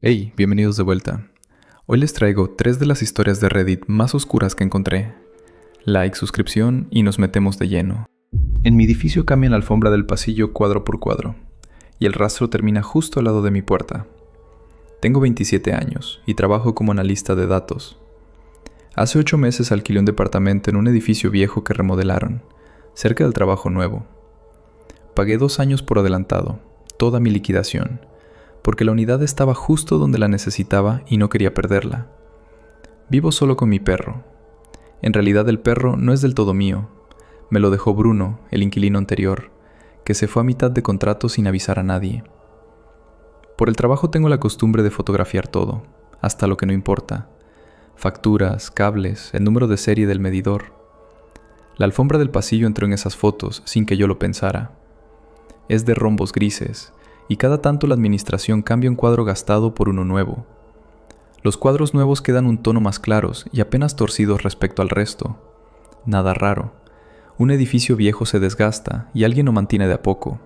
Hey, bienvenidos de vuelta. Hoy les traigo 3 de las historias de Reddit más oscuras que encontré. Like, suscripción y nos metemos de lleno. En mi edificio cambian la alfombra del pasillo cuadro por cuadro, y el rastro termina justo al lado de mi puerta. Tengo 27 años y trabajo como analista de datos. Hace 8 meses alquilé un departamento en un edificio viejo que remodelaron, cerca del trabajo nuevo. Pagué 2 años por adelantado, toda mi liquidación, porque la unidad estaba justo donde la necesitaba y no quería perderla. Vivo solo con mi perro. En realidad el perro no es del todo mío. Me lo dejó Bruno, el inquilino anterior, que se fue a mitad de contrato sin avisar a nadie. Por el trabajo tengo la costumbre de fotografiar todo, hasta lo que no importa. Facturas, cables, el número de serie del medidor. La alfombra del pasillo entró en esas fotos sin que yo lo pensara. Es de rombos grises, y cada tanto la administración cambia un cuadro gastado por uno nuevo. Los cuadros nuevos quedan un tono más claros y apenas torcidos respecto al resto. Nada raro. Un edificio viejo se desgasta y alguien lo mantiene de a poco.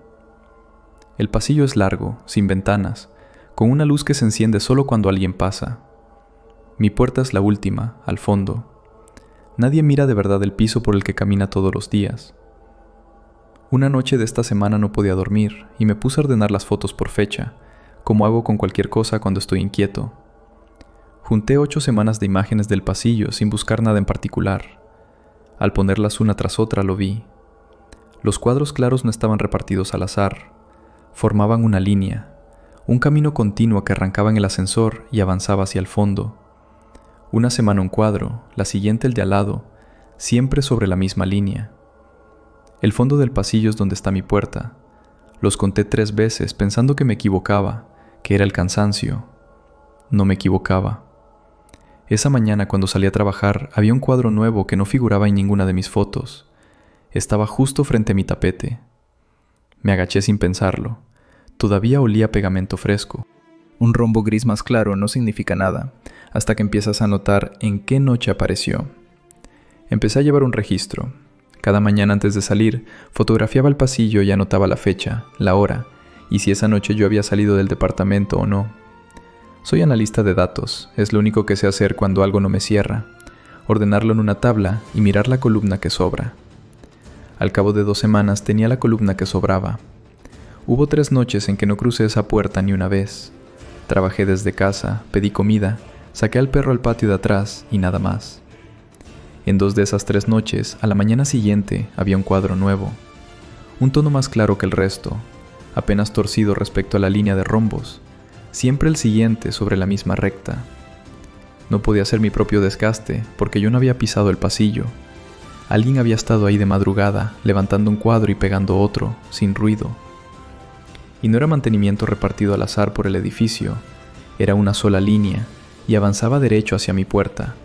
El pasillo es largo, sin ventanas, con una luz que se enciende solo cuando alguien pasa. Mi puerta es la última, al fondo. Nadie mira de verdad el piso por el que camina todos los días. Una noche de esta semana no podía dormir y me puse a ordenar las fotos por fecha, como hago con cualquier cosa cuando estoy inquieto. Junté 8 semanas de imágenes del pasillo sin buscar nada en particular. Al ponerlas una tras otra lo vi. Los cuadros claros no estaban repartidos al azar. Formaban una línea, un camino continuo que arrancaba en el ascensor y avanzaba hacia el fondo. Una semana un cuadro, la siguiente el de al lado, siempre sobre la misma línea. El fondo del pasillo es donde está mi puerta. Los conté 3 veces pensando que me equivocaba, que era el cansancio. No me equivocaba. Esa mañana cuando salí a trabajar había un cuadro nuevo que no figuraba en ninguna de mis fotos. Estaba justo frente a mi tapete. Me agaché sin pensarlo. Todavía olía pegamento fresco. Un rombo gris más claro no significa nada, hasta que empiezas a notar en qué noche apareció. Empecé a llevar un registro. Cada mañana antes de salir, fotografiaba el pasillo y anotaba la fecha, la hora, y si esa noche yo había salido del departamento o no. Soy analista de datos, es lo único que sé hacer cuando algo no me cierra, ordenarlo en una tabla y mirar la columna que sobra. Al cabo de 2 semanas tenía la columna que sobraba. Hubo 3 noches en que no crucé esa puerta ni una vez. Trabajé desde casa, pedí comida, saqué al perro al patio de atrás y nada más. En 2 de esas 3 noches, a la mañana siguiente, había un cuadro nuevo. Un tono más claro que el resto, apenas torcido respecto a la línea de rombos. Siempre el siguiente sobre la misma recta. No podía ser mi propio desgaste, porque yo no había pisado el pasillo. Alguien había estado ahí de madrugada, levantando un cuadro y pegando otro, sin ruido. Y no era mantenimiento repartido al azar por el edificio, era una sola línea, y avanzaba derecho hacia mi puerta.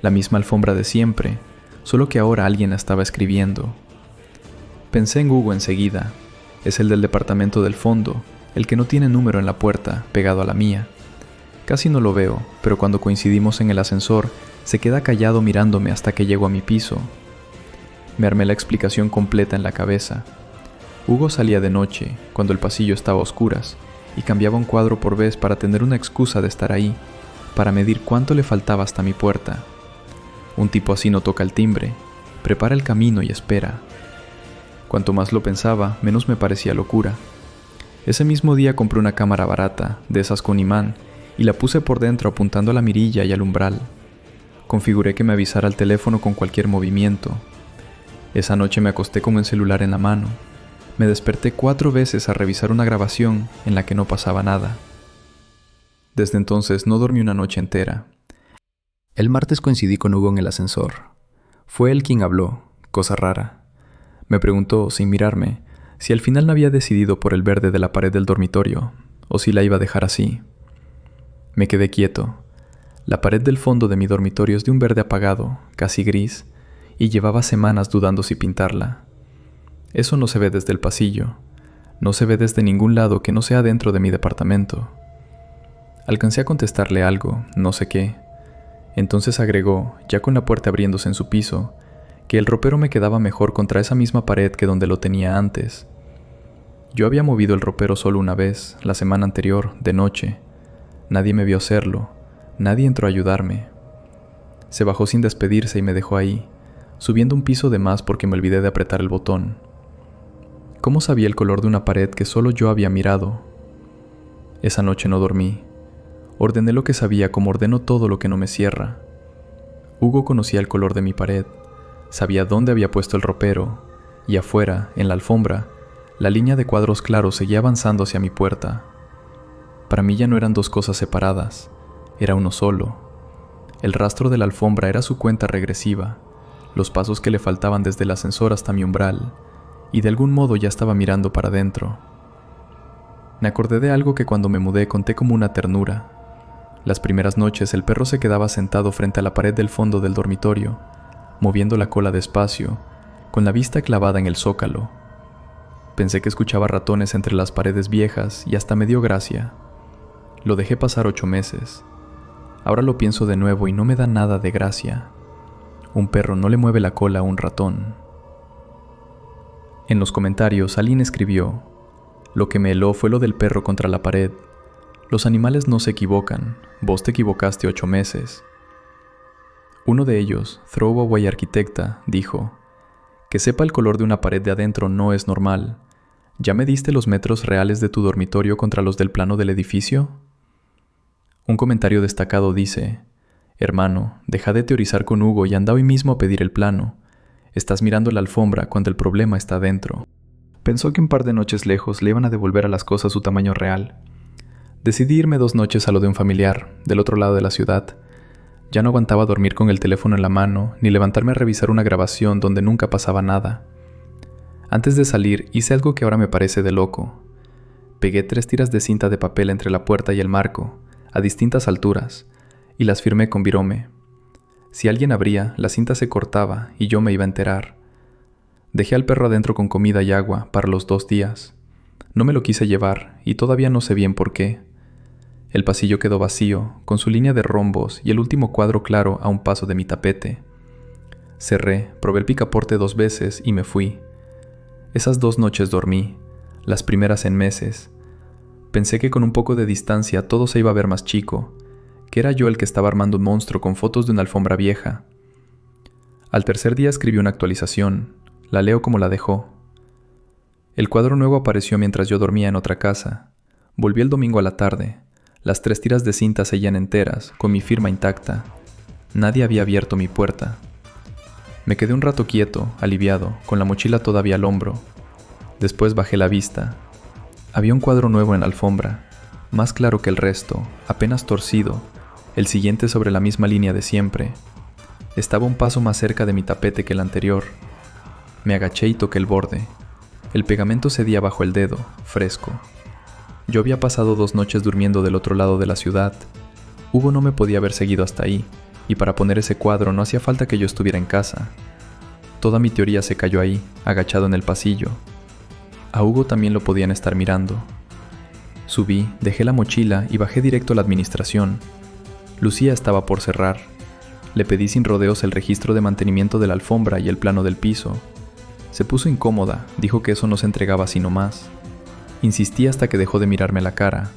La misma alfombra de siempre, solo que ahora alguien la estaba escribiendo. Pensé en Hugo enseguida. Es el del departamento del fondo, el que no tiene número en la puerta, pegado a la mía. Casi no lo veo, pero cuando coincidimos en el ascensor, se queda callado mirándome hasta que llego a mi piso. Me armé la explicación completa en la cabeza. Hugo salía de noche, cuando el pasillo estaba a oscuras, y cambiaba un cuadro por vez para tener una excusa de estar ahí, para medir cuánto le faltaba hasta mi puerta. Un tipo así no toca el timbre, prepara el camino y espera. Cuanto más lo pensaba, menos me parecía locura. Ese mismo día compré una cámara barata, de esas con imán, y la puse por dentro apuntando a la mirilla y al umbral. Configuré que me avisara al teléfono con cualquier movimiento. Esa noche me acosté con el celular en la mano. Me desperté 4 veces a revisar una grabación en la que no pasaba nada. Desde entonces no dormí una noche entera. El martes coincidí con Hugo en el ascensor. Fue él quien habló, cosa rara. Me preguntó, sin mirarme, si al final no había decidido por el verde de la pared del dormitorio, o si la iba a dejar así. Me quedé quieto. La pared del fondo de mi dormitorio es de un verde apagado, casi gris, y llevaba semanas dudando si pintarla. Eso no se ve desde el pasillo. No se ve desde ningún lado que no sea dentro de mi departamento. Alcancé a contestarle algo, no sé qué. Entonces agregó, ya con la puerta abriéndose en su piso, que el ropero me quedaba mejor contra esa misma pared que donde lo tenía antes. Yo había movido el ropero solo una vez, la semana anterior, de noche. Nadie me vio hacerlo, nadie entró a ayudarme. Se bajó sin despedirse y me dejó ahí, subiendo un piso de más porque me olvidé de apretar el botón. ¿Cómo sabía el color de una pared que solo yo había mirado? Esa noche no dormí. Ordené lo que sabía como ordeno todo lo que no me cierra. Hugo conocía el color de mi pared, sabía dónde había puesto el ropero, y afuera, en la alfombra, la línea de cuadros claros seguía avanzando hacia mi puerta. Para mí ya no eran dos cosas separadas, era uno solo. El rastro de la alfombra era su cuenta regresiva, los pasos que le faltaban desde el ascensor hasta mi umbral, y de algún modo ya estaba mirando para adentro. Me acordé de algo que cuando me mudé conté como una ternura. Las primeras noches el perro se quedaba sentado frente a la pared del fondo del dormitorio, moviendo la cola despacio, con la vista clavada en el zócalo. Pensé que escuchaba ratones entre las paredes viejas y hasta me dio gracia. Lo dejé pasar 8 meses. Ahora lo pienso de nuevo y no me da nada de gracia. Un perro no le mueve la cola a un ratón. En los comentarios alguien escribió: lo que me heló fue lo del perro contra la pared. Los animales no se equivocan, vos te equivocaste 8 meses. Uno de ellos, Throwaway Arquitecta, dijo: que sepa el color de una pared de adentro no es normal. ¿Ya mediste los metros reales de tu dormitorio contra los del plano del edificio? Un comentario destacado dice: hermano, deja de teorizar con Hugo y anda hoy mismo a pedir el plano. Estás mirando la alfombra cuando el problema está dentro. Pensó que un par de noches lejos le iban a devolver a las cosas su tamaño real. Decidí irme 2 noches a lo de un familiar, del otro lado de la ciudad. Ya no aguantaba dormir con el teléfono en la mano, ni levantarme a revisar una grabación donde nunca pasaba nada. Antes de salir, hice algo que ahora me parece de loco. Pegué 3 tiras de cinta de papel entre la puerta y el marco, a distintas alturas, y las firmé con virome. Si alguien abría, la cinta se cortaba y yo me iba a enterar. Dejé al perro adentro con comida y agua para los 2 días. No me lo quise llevar y todavía no sé bien por qué. El pasillo quedó vacío, con su línea de rombos y el último cuadro claro a un paso de mi tapete. Cerré, probé el picaporte 2 veces y me fui. Esas 2 noches dormí, las primeras en meses. Pensé que con un poco de distancia todo se iba a ver más chico, que era yo el que estaba armando un monstruo con fotos de una alfombra vieja. Al tercer día escribí una actualización, la leo como la dejó. El cuadro nuevo apareció mientras yo dormía en otra casa. Volví el domingo a la tarde. Las 3 tiras de cinta seguían enteras, con mi firma intacta. Nadie había abierto mi puerta. Me quedé un rato quieto, aliviado, con la mochila todavía al hombro. Después bajé la vista. Había un cuadro nuevo en la alfombra, más claro que el resto, apenas torcido, el siguiente sobre la misma línea de siempre. Estaba un paso más cerca de mi tapete que el anterior. Me agaché y toqué el borde. El pegamento cedía bajo el dedo, fresco. Yo había pasado 2 noches durmiendo del otro lado de la ciudad. Hugo no me podía haber seguido hasta ahí, y para poner ese cuadro no hacía falta que yo estuviera en casa. Toda mi teoría se cayó ahí, agachado en el pasillo. A Hugo también lo podían estar mirando. Subí, dejé la mochila y bajé directo a la administración. Lucía estaba por cerrar. Le pedí sin rodeos el registro de mantenimiento de la alfombra y el plano del piso. Se puso incómoda, dijo que eso no se entregaba así nomás. Insistí hasta que dejó de mirarme la cara.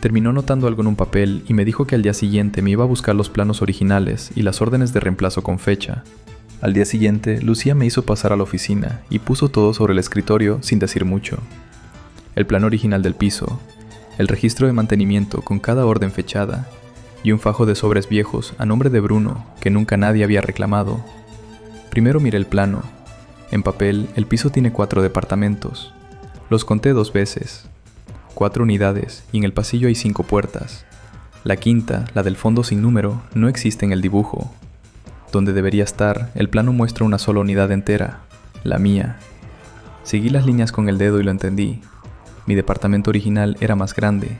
Terminó notando algo en un papel y me dijo que al día siguiente me iba a buscar los planos originales y las órdenes de reemplazo con fecha. Al día siguiente, Lucía me hizo pasar a la oficina y puso todo sobre el escritorio sin decir mucho. El plano original del piso, el registro de mantenimiento con cada orden fechada y un fajo de sobres viejos a nombre de Bruno que nunca nadie había reclamado. Primero miré el plano. En papel, el piso tiene 4 departamentos. Los conté 2 veces. 4 unidades y en el pasillo hay 5 puertas. La quinta, la del fondo sin número, no existe en el dibujo. Donde debería estar, el plano muestra una sola unidad entera, la mía. Seguí las líneas con el dedo y lo entendí. Mi departamento original era más grande.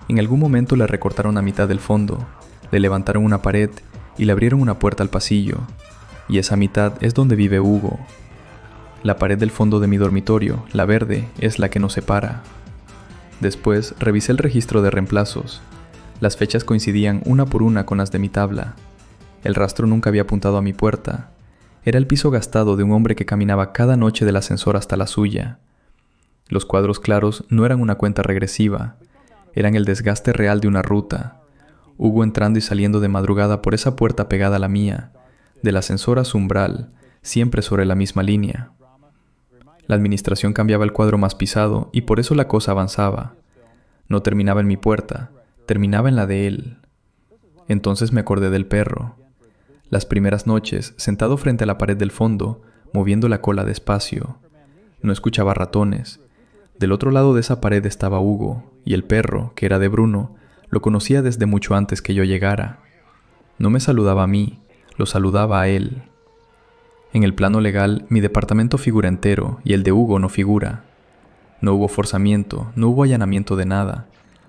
En algún momento le recortaron a mitad del fondo, le levantaron una pared y le abrieron una puerta al pasillo. Y esa mitad es donde vive Hugo. La pared del fondo de mi dormitorio, la verde, es la que nos separa. Después revisé el registro de reemplazos. Las fechas coincidían una por una con las de mi tabla. El rastro nunca había apuntado a mi puerta. Era el piso gastado de un hombre que caminaba cada noche del ascensor hasta la suya. Los cuadros claros no eran una cuenta regresiva. eran el desgaste real de una ruta. Hugo entrando y saliendo de madrugada por esa puerta pegada a la mía, del ascensor a su umbral, siempre sobre la misma línea. La administración cambiaba el cuadro más pisado y por eso la cosa avanzaba. No terminaba en mi puerta, terminaba en la de él. Entonces me acordé del perro. Las primeras noches, sentado frente a la pared del fondo, moviendo la cola despacio. No escuchaba ratones. Del otro lado de esa pared estaba Hugo, y el perro, que era de Bruno, lo conocía desde mucho antes que yo llegara. No me saludaba a mí, lo saludaba a él. En el plano legal, mi departamento figura entero y el de Hugo no figura. No hubo forzamiento, no hubo allanamiento de nada,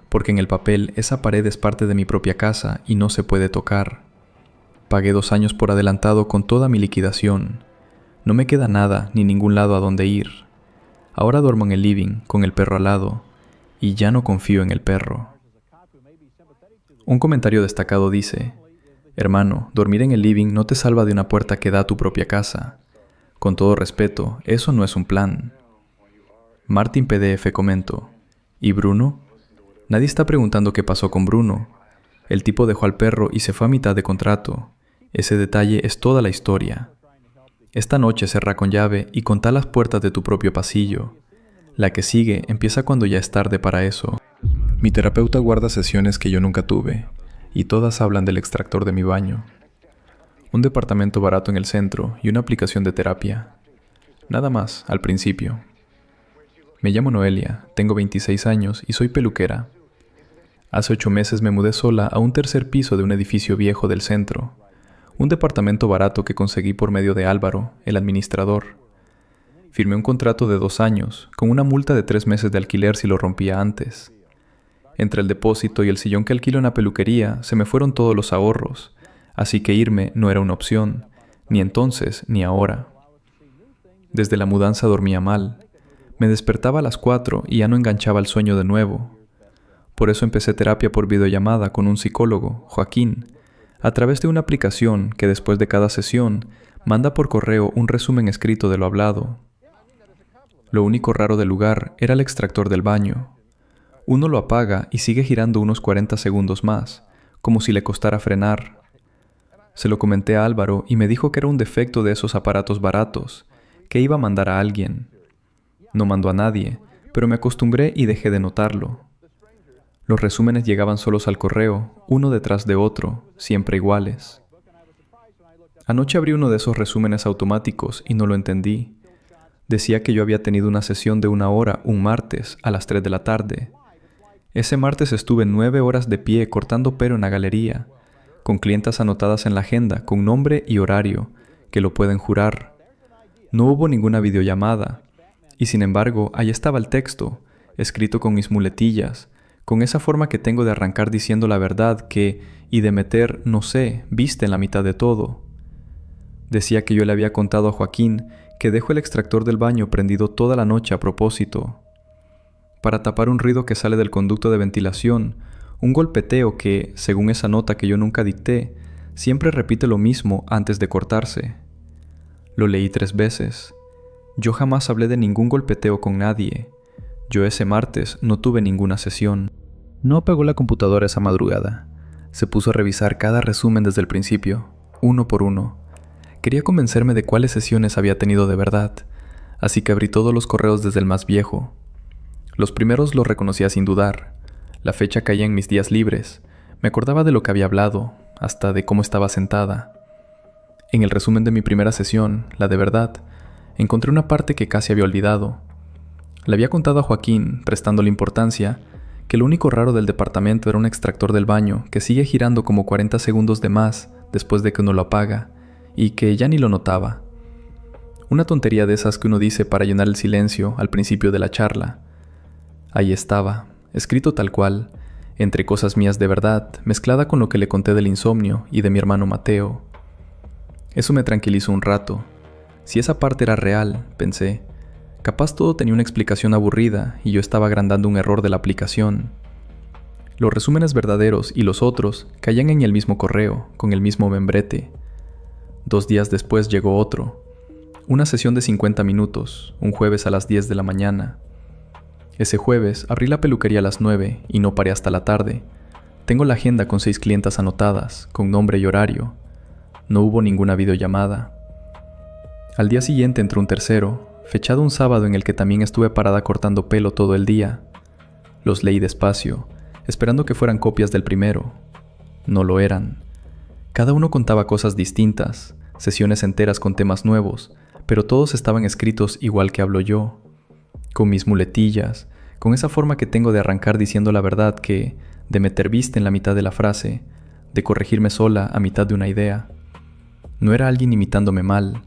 porque en el papel esa pared es parte de mi propia casa y no se puede tocar. Pagué 2 años por adelantado con toda mi liquidación. No me queda nada ni ningún lado a donde ir. Ahora duermo en el living, con el perro al lado, y ya no confío en el perro. Un comentario destacado dice: hermano, dormir en el living no te salva de una puerta que da a tu propia casa. Con todo respeto, eso no es un plan. Martin PDF comentó: ¿y Bruno? Nadie está preguntando qué pasó con Bruno. El tipo dejó al perro y se fue a mitad de contrato. Ese detalle es toda la historia. Esta noche cerrá con llave y contá las puertas de tu propio pasillo. La que sigue empieza cuando ya es tarde para eso. Mi terapeuta guarda sesiones que yo nunca tuve, y todas hablan del extractor de mi baño. Un departamento barato en el centro y una aplicación de terapia. Nada más, al principio. Me llamo Noelia, tengo 26 años y soy peluquera. Hace 8 meses me mudé sola a un 3er piso de un edificio viejo del centro. Un departamento barato que conseguí por medio de Álvaro, el administrador. Firmé un contrato de 2 años, con una multa de 3 meses de alquiler si lo rompía antes. Entre el depósito y el sillón que alquilo en la peluquería, se me fueron todos los ahorros, así que irme no era una opción, ni entonces ni ahora. Desde la mudanza dormía mal. Me despertaba a las 4 y ya no enganchaba el sueño de nuevo. Por eso empecé terapia por videollamada con un psicólogo, Joaquín, a través de una aplicación que después de cada sesión manda por correo un resumen escrito de lo hablado. Lo único raro del lugar era el extractor del baño. Uno lo apaga y sigue girando unos 40 segundos más, como si le costara frenar. Se lo comenté a Álvaro y me dijo que era un defecto de esos aparatos baratos, que iba a mandar a alguien. No mandó a nadie, pero me acostumbré y dejé de notarlo. Los resúmenes llegaban solos al correo, uno detrás de otro, siempre iguales. Anoche abrí uno de esos resúmenes automáticos y no lo entendí. Decía que yo había tenido una sesión de 1 hora un martes a las 3 de la tarde. Ese martes estuve 9 horas de pie cortando pelo en la galería, con clientas anotadas en la agenda con nombre y horario, que lo pueden jurar. No hubo ninguna videollamada, y sin embargo, ahí estaba el texto, escrito con mis muletillas, con esa forma que tengo de arrancar diciendo la verdad que, y de meter, no sé, viste en la mitad de todo. Decía que yo le había contado a Joaquín que dejo el extractor del baño prendido toda la noche a propósito, para tapar un ruido que sale del conducto de ventilación, un golpeteo que, según esa nota que yo nunca dicté, siempre repite lo mismo antes de cortarse. Lo leí 3 veces. Yo jamás hablé de ningún golpeteo con nadie. Yo ese martes no tuve ninguna sesión. No apagó la computadora esa madrugada. Se puso a revisar cada resumen desde el principio, uno por uno. Quería convencerme de cuáles sesiones había tenido de verdad, así que abrí todos los correos desde el más viejo. Los primeros los reconocía sin dudar. La fecha caía en mis días libres. Me acordaba de lo que había hablado, hasta de cómo estaba sentada. En el resumen de mi primera sesión, la de verdad, encontré una parte que casi había olvidado. Le había contado a Joaquín, prestándole importancia, que lo único raro del departamento era un extractor del baño que sigue girando como 40 segundos de más después de que uno lo apaga, y que ya ni lo notaba. Una tontería de esas que uno dice para llenar el silencio al principio de la charla. Ahí estaba, escrito tal cual, entre cosas mías de verdad, mezclada con lo que le conté del insomnio y de mi hermano Mateo. Eso me tranquilizó un rato. Si esa parte era real, pensé, capaz todo tenía una explicación aburrida y yo estaba agrandando un error de la aplicación. Los resúmenes verdaderos y los otros caían en el mismo correo, con el mismo membrete. 2 días después llegó otro. Una sesión de 50 minutos, un jueves a las 10 de la mañana. Ese jueves abrí la peluquería a las 9 y no paré hasta la tarde. Tengo la agenda con 6 clientas anotadas, con nombre y horario. No hubo ninguna videollamada. Al día siguiente entró un tercero, fechado un sábado en el que también estuve parada cortando pelo todo el día. Los leí despacio, esperando que fueran copias del primero. No lo eran. Cada uno contaba cosas distintas, sesiones enteras con temas nuevos, pero todos estaban escritos igual que hablo yo, con mis muletillas, con esa forma que tengo de arrancar diciendo la verdad que, de meter viste en la mitad de la frase, de corregirme sola a mitad de una idea. No era alguien imitándome mal,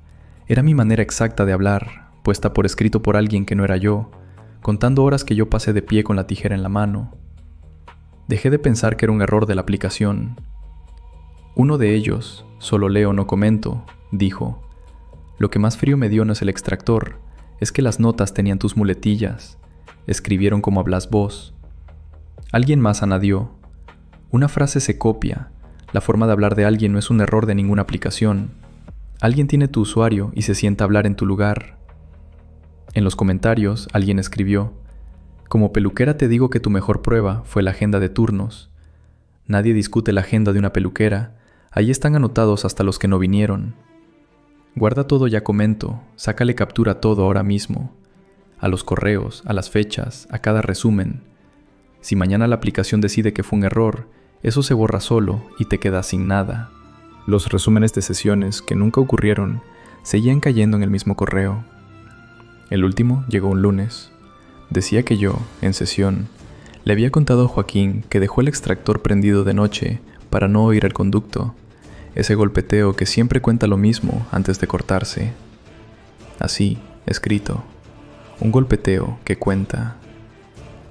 era mi manera exacta de hablar, puesta por escrito por alguien que no era yo, contando horas que yo pasé de pie con la tijera en la mano. Dejé de pensar que era un error de la aplicación. Uno de ellos, solo leo no comento, dijo: lo que más frío me dio no es el extractor, es que las notas tenían tus muletillas, escribieron como hablas vos. Alguien más añadió: una frase se copia, la forma de hablar de alguien no es un error de ninguna aplicación. Alguien tiene tu usuario y se sienta a hablar en tu lugar. En los comentarios, alguien escribió: como peluquera te digo que tu mejor prueba fue la agenda de turnos. Nadie discute la agenda de una peluquera, ahí están anotados hasta los que no vinieron. Guarda todo ya comento, sácale captura a todo ahora mismo. A los correos, a las fechas, a cada resumen. Si mañana la aplicación decide que fue un error, eso se borra solo y te quedas sin nada. Los resúmenes de sesiones que nunca ocurrieron seguían cayendo en el mismo correo. El último llegó un lunes. Decía que yo, en sesión, le había contado a Joaquín que dejó el extractor prendido de noche para no oír el conducto, ese golpeteo que siempre cuenta lo mismo antes de cortarse. Así, escrito, un golpeteo que cuenta,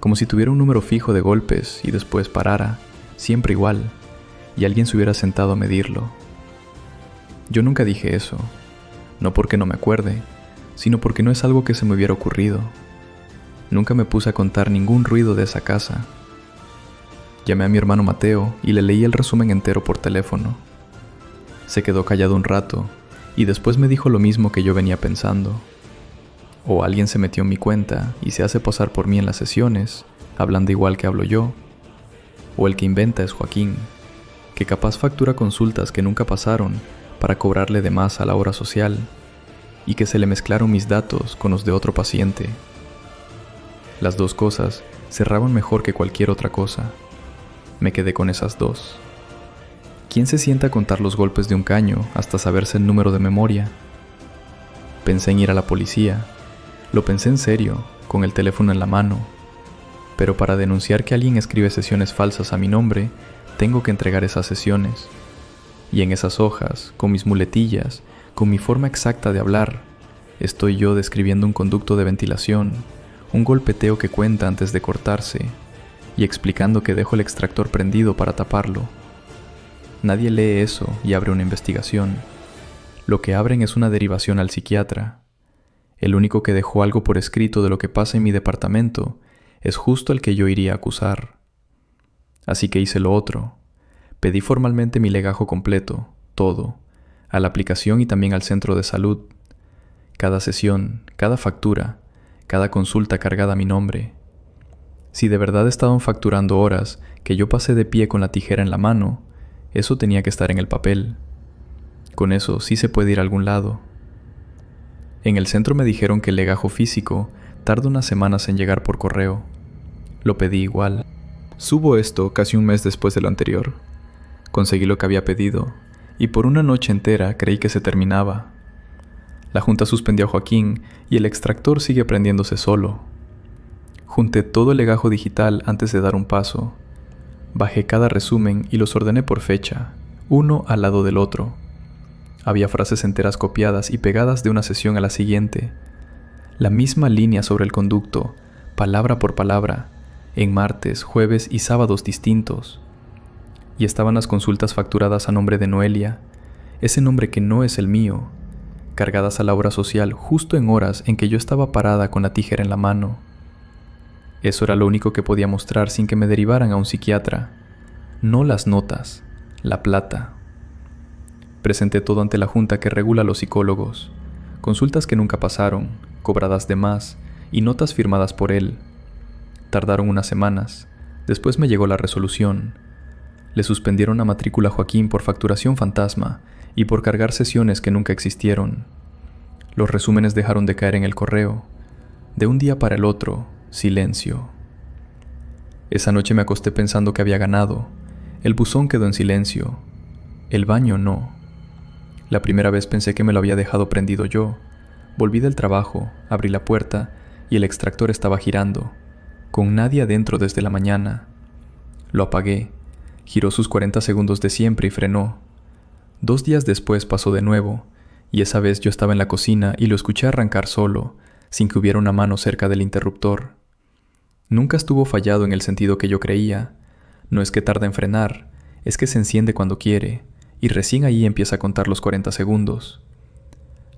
como si tuviera un número fijo de golpes y después parara, siempre igual, y alguien se hubiera sentado a medirlo. Yo nunca dije eso, no porque no me acuerde, sino porque no es algo que se me hubiera ocurrido. Nunca me puse a contar ningún ruido de esa casa. Llamé a mi hermano Mateo y le leí el resumen entero por teléfono. Se quedó callado un rato y después me dijo lo mismo que yo venía pensando. O alguien se metió en mi cuenta y se hace pasar por mí en las sesiones, hablando igual que hablo yo. O el que inventa es Joaquín, que capaz factura consultas que nunca pasaron para cobrarle de más a la hora social, y que se le mezclaron mis datos con los de otro paciente. Las dos cosas cerraban mejor que cualquier otra cosa. Me quedé con esas dos. ¿Quién se sienta a contar los golpes de un caño hasta saberse el número de memoria? Pensé en ir a la policía. Lo pensé en serio, con el teléfono en la mano. Pero para denunciar que alguien escribe sesiones falsas a mi nombre, tengo que entregar esas sesiones. Y en esas hojas, con mis muletillas, con mi forma exacta de hablar, estoy yo describiendo un conducto de ventilación, un golpeteo que cuenta antes de cortarse, y explicando que dejo el extractor prendido para taparlo. Nadie lee eso y abre una investigación. Lo que abren es una derivación al psiquiatra. El único que dejó algo por escrito de lo que pasa en mi departamento es justo el que yo iría a acusar. Así que hice lo otro. Pedí formalmente mi legajo completo, todo, a la aplicación y también al centro de salud. Cada sesión, cada factura, cada consulta cargada a mi nombre. Si de verdad estaban facturando horas que yo pasé de pie con la tijera en la mano, eso tenía que estar en el papel. Con eso sí se puede ir a algún lado. En el centro me dijeron que el legajo físico tarda unas semanas en llegar por correo. Lo pedí igual. Subo esto casi un mes después de lo anterior. Conseguí lo que había pedido, y por una noche entera creí que se terminaba. La junta suspendió a Joaquín y el extractor sigue prendiéndose solo. Junté todo el legajo digital antes de dar un paso. Bajé cada resumen y los ordené por fecha, uno al lado del otro. Había frases enteras copiadas y pegadas de una sesión a la siguiente. La misma línea sobre el conducto, palabra por palabra, en martes, jueves y sábados distintos. Y estaban las consultas facturadas a nombre de Noelia, ese nombre que no es el mío, cargadas a la hora social justo en horas en que yo estaba parada con la tijera en la mano. Eso era lo único que podía mostrar sin que me derivaran a un psiquiatra. No las notas, la plata. Presenté todo ante la junta que regula a los psicólogos. Consultas que nunca pasaron, cobradas de más y notas firmadas por él. Tardaron unas semanas. Después me llegó la resolución. Le suspendieron la matrícula a Joaquín por facturación fantasma y por cargar sesiones que nunca existieron. Los resúmenes dejaron de caer en el correo. De un día para el otro, silencio. Esa noche me acosté pensando que había ganado. El buzón quedó en silencio. El baño no. La primera vez pensé que me lo había dejado prendido yo. Volví del trabajo, abrí la puerta y el extractor estaba girando, con nadie adentro desde la mañana. Lo apagué. Giró sus 40 segundos de siempre y frenó. 2 días después pasó de nuevo, y esa vez yo estaba en la cocina y lo escuché arrancar solo, sin que hubiera una mano cerca del interruptor. Nunca estuvo fallado en el sentido que yo creía. No es que tarde en frenar, es que se enciende cuando quiere, y recién ahí empieza a contar los 40 segundos.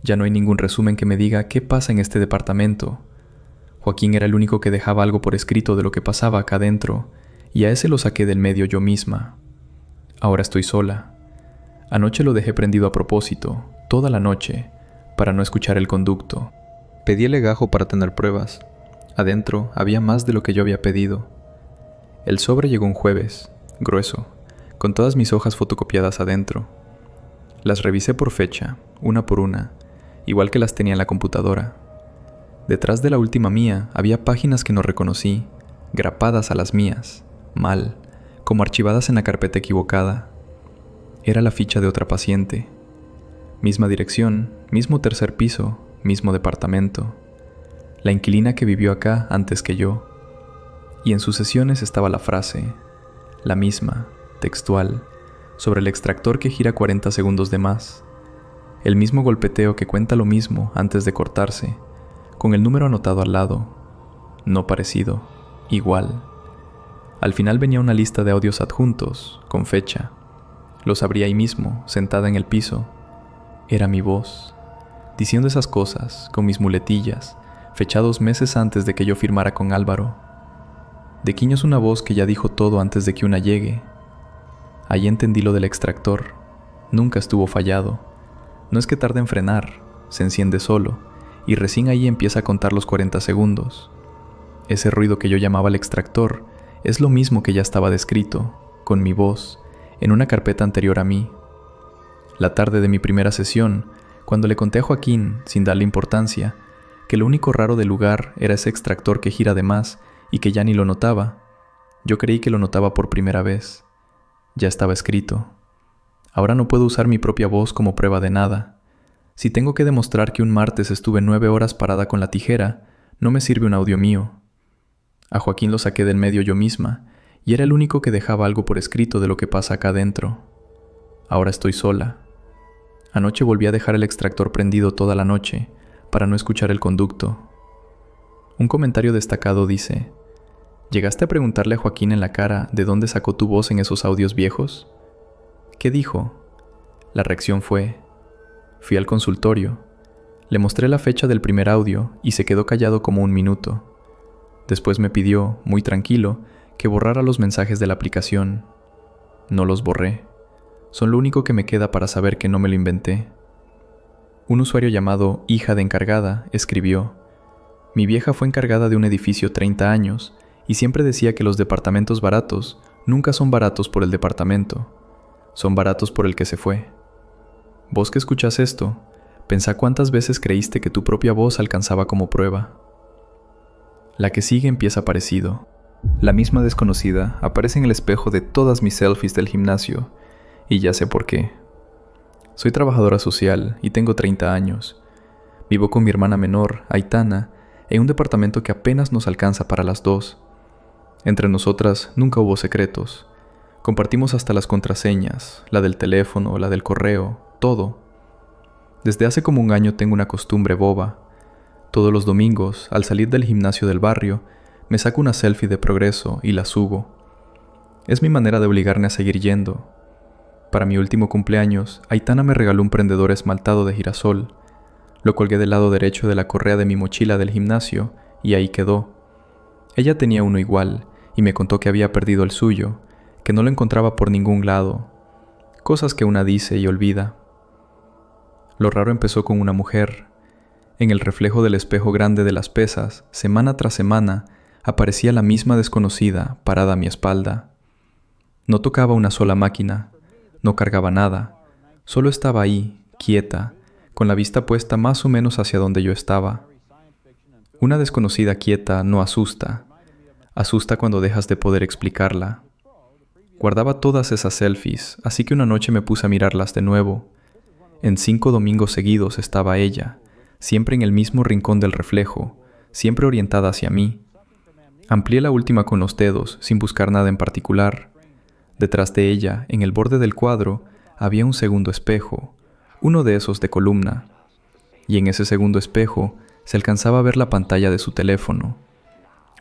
Ya no hay ningún resumen que me diga qué pasa en este departamento. Joaquín era el único que dejaba algo por escrito de lo que pasaba acá adentro, y a ese lo saqué del medio yo misma. Ahora estoy sola. Anoche lo dejé prendido a propósito, toda la noche, para no escuchar el conducto. Pedí el legajo para tener pruebas. Adentro había más de lo que yo había pedido. El sobre llegó un jueves, grueso, con todas mis hojas fotocopiadas adentro. Las revisé por fecha, una por una, igual que las tenía en la computadora. Detrás de la última mía había páginas que no reconocí, grapadas a las mías, mal, como archivadas en la carpeta equivocada. Era la ficha de otra paciente. Misma dirección, mismo tercer piso, mismo departamento. La inquilina que vivió acá antes que yo. Y en sus sesiones estaba la frase, la misma, textual, sobre el extractor que gira 40 segundos de más. El mismo golpeteo que cuenta lo mismo antes de cortarse, con el número anotado al lado. No parecido, igual. Al final venía una lista de audios adjuntos, con fecha. Los abrí ahí mismo, sentada en el piso. Era mi voz, diciendo esas cosas, con mis muletillas, fechados meses antes de que yo firmara con Álvaro. De Quiño es una voz que ya dijo todo antes de que una llegue. Ahí entendí lo del extractor. Nunca estuvo fallado. No es que tarde en frenar, se enciende solo, y recién ahí empieza a contar los 40 segundos. Ese ruido que yo llamaba el extractor es lo mismo que ya estaba descrito, con mi voz, en una carpeta anterior a mí. La tarde de mi primera sesión, cuando le conté a Joaquín, sin darle importancia, que lo único raro del lugar era ese extractor que gira de más y que ya ni lo notaba, yo creí que lo notaba por primera vez. Ya estaba escrito. Ahora no puedo usar mi propia voz como prueba de nada. Si tengo que demostrar que un martes estuve 9 horas parada con la tijera, no me sirve un audio mío. A Joaquín lo saqué del medio yo misma, y era el único que dejaba algo por escrito de lo que pasa acá adentro. Ahora estoy sola. Anoche volví a dejar el extractor prendido toda la noche, para no escuchar el conducto. Un comentario destacado dice: ¿llegaste a preguntarle a Joaquín en la cara de dónde sacó tu voz en esos audios viejos? ¿Qué dijo? La reacción fue: fui al consultorio, le mostré la fecha del primer audio y se quedó callado como 1 minuto. Después me pidió, muy tranquilo, que borrara los mensajes de la aplicación. No los borré. Son lo único que me queda para saber que no me lo inventé. Un usuario llamado Hija de Encargada escribió: mi vieja fue encargada de un edificio 30 años y siempre decía que los departamentos baratos nunca son baratos por el departamento, son baratos por el que se fue. Vos que escuchás esto, pensá cuántas veces creíste que tu propia voz alcanzaba como prueba. La que sigue empieza parecido. La misma desconocida aparece en el espejo de todas mis selfies del gimnasio, y ya sé por qué. Soy trabajadora social y tengo 30 años. Vivo con mi hermana menor, Aitana, en un departamento que apenas nos alcanza para las 2. Entre nosotras nunca hubo secretos. Compartimos hasta las contraseñas, la del teléfono, la del correo, todo. Desde hace como 1 año tengo una costumbre boba. Todos los domingos, al salir del gimnasio del barrio, me saco una selfie de progreso y la subo. Es mi manera de obligarme a seguir yendo. Para mi último cumpleaños, Aitana me regaló un prendedor esmaltado de girasol. Lo colgué del lado derecho de la correa de mi mochila del gimnasio y ahí quedó. Ella tenía uno igual y me contó que había perdido el suyo, que no lo encontraba por ningún lado. Cosas que una dice y olvida. Lo raro empezó con una mujer. En el reflejo del espejo grande de las pesas, semana tras semana, aparecía la misma desconocida parada a mi espalda. No tocaba una sola máquina, no cargaba nada, solo estaba ahí, quieta, con la vista puesta más o menos hacia donde yo estaba. Una desconocida quieta no asusta. Asusta cuando dejas de poder explicarla. Guardaba todas esas selfies, así que una noche me puse a mirarlas de nuevo. En 5 domingos seguidos estaba ella, siempre en el mismo rincón del reflejo, siempre orientada hacia mí. Amplié la última con los dedos, sin buscar nada en particular. Detrás de ella, en el borde del cuadro, había un segundo espejo, uno de esos de columna. Y en ese segundo espejo se alcanzaba a ver la pantalla de su teléfono.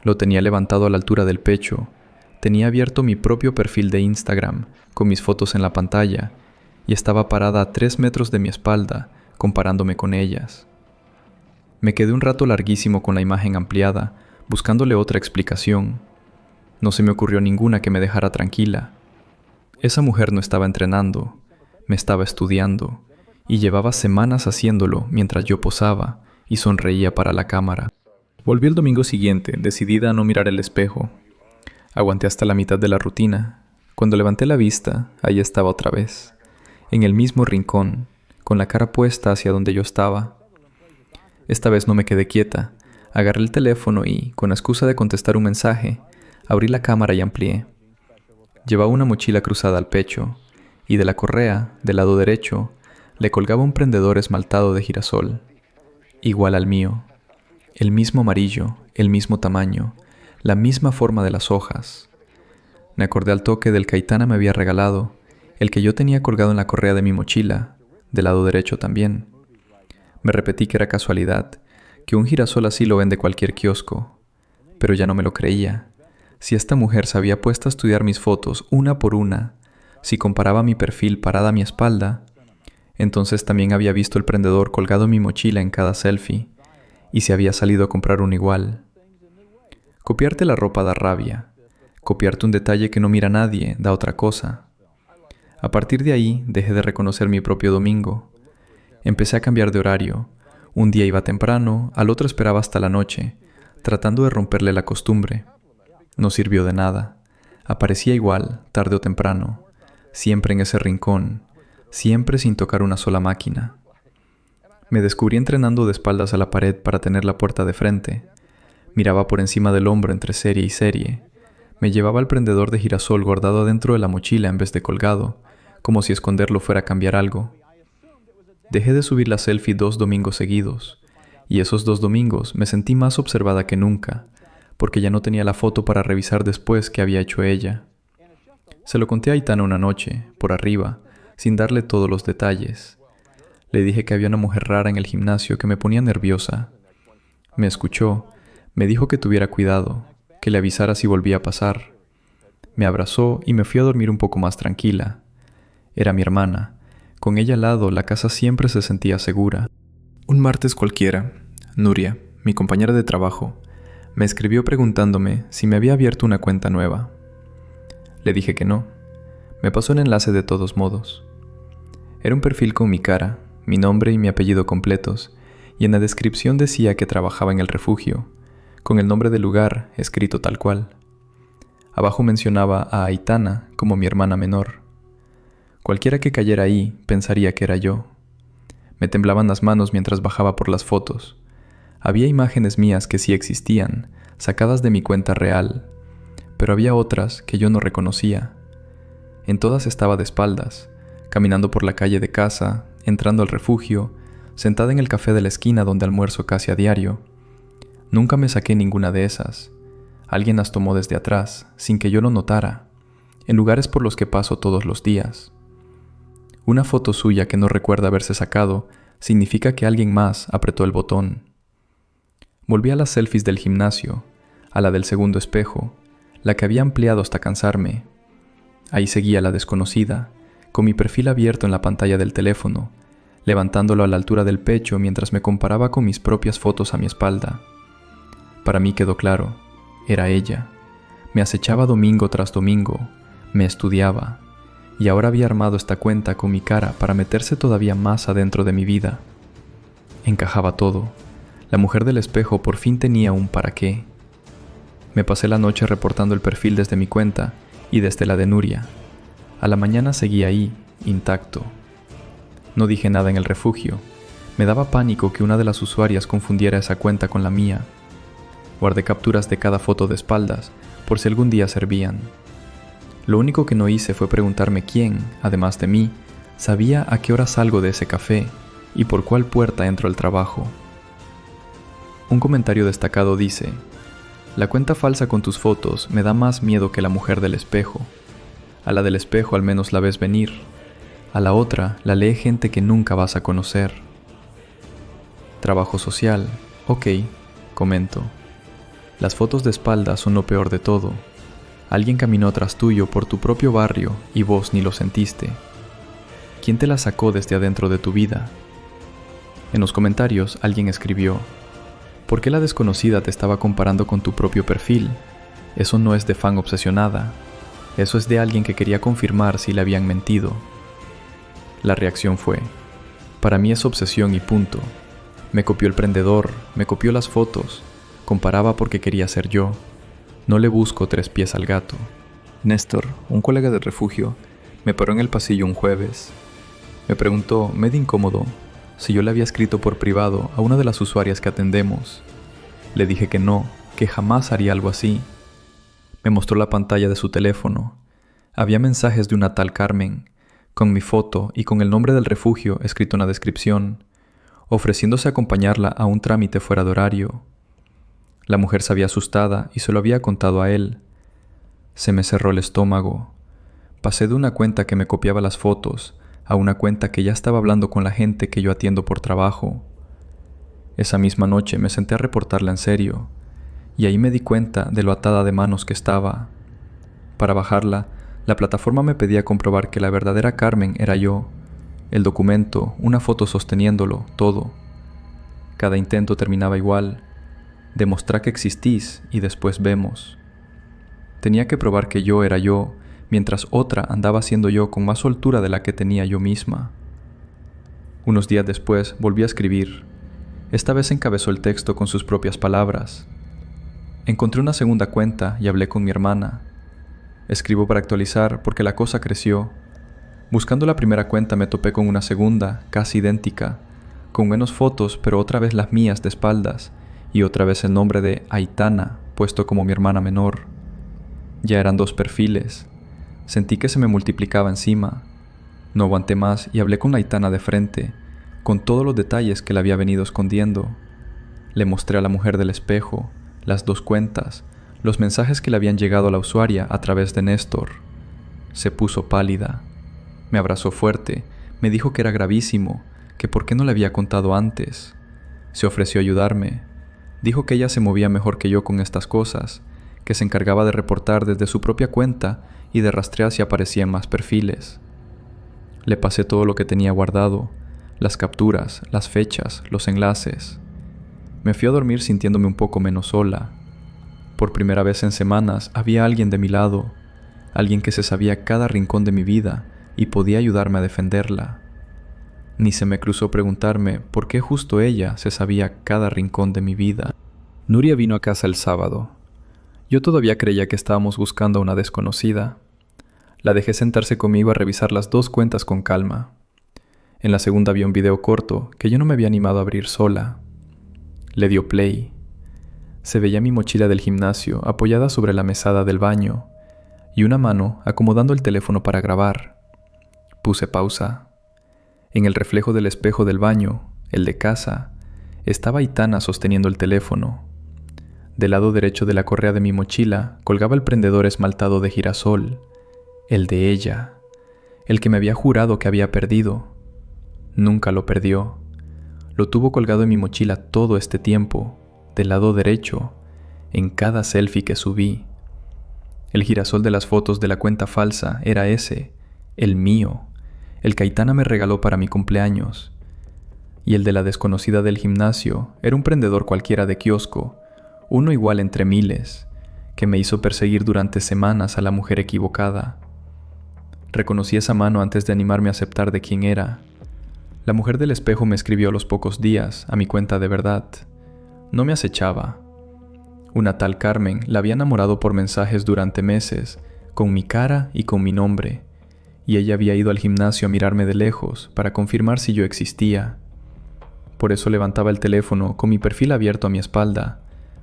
Lo tenía levantado a la altura del pecho. Tenía abierto mi propio perfil de Instagram, con mis fotos en la pantalla, y estaba parada a 3 metros de mi espalda, comparándome con ellas. Me quedé un rato larguísimo con la imagen ampliada, buscándole otra explicación. No se me ocurrió ninguna que me dejara tranquila. Esa mujer no estaba entrenando, me estaba estudiando, y llevaba semanas haciéndolo mientras yo posaba y sonreía para la cámara. Volví el domingo siguiente, decidida a no mirar el espejo. Aguanté hasta la mitad de la rutina. Cuando levanté la vista, ahí estaba otra vez, en el mismo rincón, con la cara puesta hacia donde yo estaba. Esta vez no me quedé quieta. Agarré el teléfono y, con la excusa de contestar un mensaje, abrí la cámara y amplié. Llevaba una mochila cruzada al pecho, y de la correa, del lado derecho, le colgaba un prendedor esmaltado de girasol, igual al mío. El mismo amarillo, el mismo tamaño, la misma forma de las hojas. Me acordé al toque del que Aitana me había regalado, el que yo tenía colgado en la correa de mi mochila, del lado derecho también. Me repetí que era casualidad, que un girasol así lo vende cualquier kiosco, pero ya no me lo creía. Si esta mujer se había puesto a estudiar mis fotos una por una, si comparaba mi perfil parada a mi espalda, entonces también había visto el prendedor colgado en mi mochila en cada selfie, y se había salido a comprar un igual. Copiarte la ropa da rabia. Copiarte un detalle que no mira nadie da otra cosa. A partir de ahí dejé de reconocer mi propio domingo. Empecé a cambiar de horario. Un día iba temprano, al otro esperaba hasta la noche, tratando de romperle la costumbre. No sirvió de nada. Aparecía igual, tarde o temprano, siempre en ese rincón, siempre sin tocar una sola máquina. Me descubrí entrenando de espaldas a la pared para tener la puerta de frente. Miraba por encima del hombro entre serie y serie. Me llevaba el prendedor de girasol guardado dentro de la mochila en vez de colgado, como si esconderlo fuera a cambiar algo. Dejé de subir la selfie 2 domingos seguidos, y esos 2 domingos me sentí más observada que nunca, porque ya no tenía la foto para revisar después qué había hecho ella. Se lo conté a Aitana una noche, por arriba, sin darle todos los detalles. Le dije que había una mujer rara en el gimnasio que me ponía nerviosa. Me escuchó, me dijo que tuviera cuidado, que le avisara si volvía a pasar. Me abrazó y me fui a dormir un poco más tranquila. Era mi hermana. Con ella al lado, la casa siempre se sentía segura. Un martes cualquiera, Nuria, mi compañera de trabajo, me escribió preguntándome si me había abierto una cuenta nueva. Le dije que no. Me pasó el enlace de todos modos. Era un perfil con mi cara, mi nombre y mi apellido completos, y en la descripción decía que trabajaba en el refugio, con el nombre del lugar escrito tal cual. Abajo mencionaba a Aitana como mi hermana menor. Cualquiera que cayera ahí pensaría que era yo. Me temblaban las manos mientras bajaba por las fotos. Había imágenes mías que sí existían, sacadas de mi cuenta real, pero había otras que yo no reconocía. En todas estaba de espaldas, caminando por la calle de casa, entrando al refugio, sentada en el café de la esquina donde almuerzo casi a diario. Nunca me saqué ninguna de esas. Alguien las tomó desde atrás, sin que yo lo notara, en lugares por los que paso todos los días. Una foto suya que no recuerda haberse sacado significa que alguien más apretó el botón. Volví a las selfies del gimnasio, a la del segundo espejo, la que había ampliado hasta cansarme. Ahí seguía la desconocida, con mi perfil abierto en la pantalla del teléfono, levantándolo a la altura del pecho mientras me comparaba con mis propias fotos a mi espalda. Para mí quedó claro, era ella. Me acechaba domingo tras domingo, me estudiaba, y ahora había armado esta cuenta con mi cara para meterse todavía más adentro de mi vida. Encajaba todo. La mujer del espejo por fin tenía un para qué. Me pasé la noche reportando el perfil desde mi cuenta y desde la de Nuria. A la mañana seguí ahí, intacto. No dije nada en el refugio. Me daba pánico que una de las usuarias confundiera esa cuenta con la mía. Guardé capturas de cada foto de espaldas, por si algún día servían. Lo único que no hice fue preguntarme quién, además de mí, sabía a qué hora salgo de ese café y por cuál puerta entro al trabajo. Un comentario destacado dice: la cuenta falsa con tus fotos me da más miedo que la mujer del espejo. A la del espejo al menos la ves venir. A la otra la lee gente que nunca vas a conocer. Trabajo social. Ok, comento. Las fotos de espaldas son lo peor de todo. Alguien caminó tras tuyo por tu propio barrio y vos ni lo sentiste. ¿Quién te la sacó desde adentro de tu vida? En los comentarios alguien escribió: ¿por qué la desconocida te estaba comparando con tu propio perfil? Eso no es de fan obsesionada. Eso es de alguien que quería confirmar si le habían mentido. La reacción fue: para mí es obsesión y punto. Me copió el prendedor, me copió las fotos, comparaba porque quería ser yo. No le busco 3 pies al gato. Néstor, un colega del refugio, me paró en el pasillo un jueves. Me preguntó, medio incómodo, si yo le había escrito por privado a una de las usuarias que atendemos. Le dije que no, que jamás haría algo así. Me mostró la pantalla de su teléfono. Había mensajes de una tal Carmen, con mi foto y con el nombre del refugio escrito en la descripción, ofreciéndose a acompañarla a un trámite fuera de horario. La mujer se había asustada y se lo había contado a él. Se me cerró el estómago. Pasé de una cuenta que me copiaba las fotos a una cuenta que ya estaba hablando con la gente que yo atiendo por trabajo. Esa misma noche me senté a reportarla en serio, y ahí me di cuenta de lo atada de manos que estaba. Para bajarla, la plataforma me pedía comprobar que la verdadera Carmen era yo. El documento, una foto sosteniéndolo, todo. Cada intento terminaba igual: demostrar que existís y después vemos. Tenía que probar que yo era yo, mientras otra andaba siendo yo con más soltura de la que tenía yo misma. Unos días después volví a escribir. Esta vez encabezó el texto con sus propias palabras. Encontré una segunda cuenta y hablé con mi hermana. Escribo para actualizar porque la cosa creció. Buscando la primera cuenta me topé con una segunda, casi idéntica, con menos fotos pero otra vez las mías de espaldas y otra vez el nombre de Aitana puesto como mi hermana menor. Ya eran 2 perfiles. Sentí que se me multiplicaba encima. No aguanté más y hablé con Aitana de frente, con todos los detalles que le había venido escondiendo. Le mostré a la mujer del espejo, las 2 cuentas, los mensajes que le habían llegado a la usuaria a través de Néstor. Se puso pálida. Me abrazó fuerte, me dijo que era gravísimo, que por qué no le había contado antes. Se ofreció a ayudarme. Dijo que ella se movía mejor que yo con estas cosas, que se encargaba de reportar desde su propia cuenta y de rastrear si aparecían más perfiles. Le pasé todo lo que tenía guardado, las capturas, las fechas, los enlaces. Me fui a dormir sintiéndome un poco menos sola. Por primera vez en semanas había alguien de mi lado, alguien que se sabía cada rincón de mi vida y podía ayudarme a defenderla. Ni se me cruzó preguntarme por qué justo ella se sabía cada rincón de mi vida. Nuria vino a casa el sábado. Yo todavía creía que estábamos buscando a una desconocida. La dejé sentarse conmigo a revisar las 2 cuentas con calma. En la segunda vi un video corto que yo no me había animado a abrir sola. Le dio play. Se veía mi mochila del gimnasio apoyada sobre la mesada del baño y una mano acomodando el teléfono para grabar. Puse pausa. En el reflejo del espejo del baño, el de casa, estaba Aitana sosteniendo el teléfono. Del lado derecho de la correa de mi mochila colgaba el prendedor esmaltado de girasol, el de ella, el que me había jurado que había perdido. Nunca lo perdió. Lo tuvo colgado en mi mochila todo este tiempo, del lado derecho, en cada selfie que subí. El girasol de las fotos de la cuenta falsa era ese, el mío, el que Aitana me regaló para mi cumpleaños. Y el de la desconocida del gimnasio era un prendedor cualquiera de kiosco, uno igual entre miles, que me hizo perseguir durante semanas a la mujer equivocada. Reconocí esa mano antes de animarme a aceptar de quién era. La mujer del espejo me escribió a los pocos días, a mi cuenta de verdad. No me acechaba. Una tal Carmen la había enamorado por mensajes durante meses, con mi cara y con mi nombre, y ella había ido al gimnasio a mirarme de lejos para confirmar si yo existía. Por eso levantaba el teléfono con mi perfil abierto a mi espalda,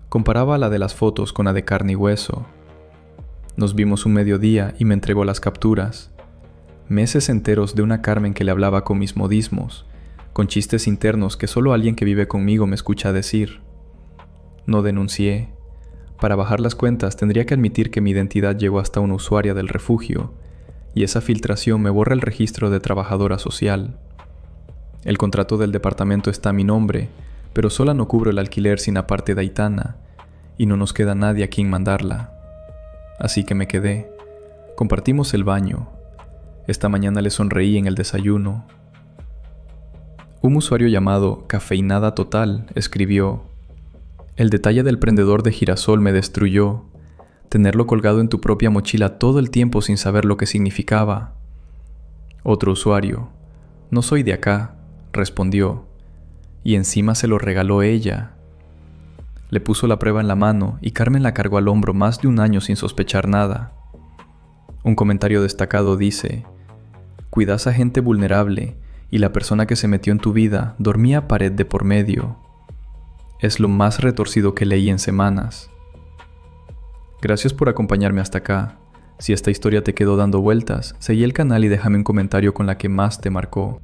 comparaba la de las fotos con la de carne y hueso. Nos vimos un mediodía y me entregó las capturas. Meses enteros de una Carmen que le hablaba con mis modismos, con chistes internos que solo alguien que vive conmigo me escucha decir. No denuncié. Para bajar las cuentas tendría que admitir que mi identidad llegó hasta una usuaria del refugio, y esa filtración me borra el registro de trabajadora social. El contrato del departamento está a mi nombre, pero sola no cubro el alquiler sin aparte de Aitana, y no nos queda nadie a quien mandarla. Así que me quedé. Compartimos el baño. Esta mañana le sonreí en el desayuno. Un usuario llamado Cafeinada Total escribió: el detalle del prendedor de girasol me destruyó. Tenerlo colgado en tu propia mochila todo el tiempo sin saber lo que significaba. Otro usuario: no soy de acá, respondió, y encima se lo regaló ella. Le puso la prueba en la mano y Carmen la cargó al hombro más de un año sin sospechar nada. Un comentario destacado dice: cuidas a gente vulnerable y la persona que se metió en tu vida dormía pared de por medio. Es lo más retorcido que leí en semanas. Gracias por acompañarme hasta acá. Si esta historia te quedó dando vueltas, seguí el canal y déjame un comentario con la que más te marcó.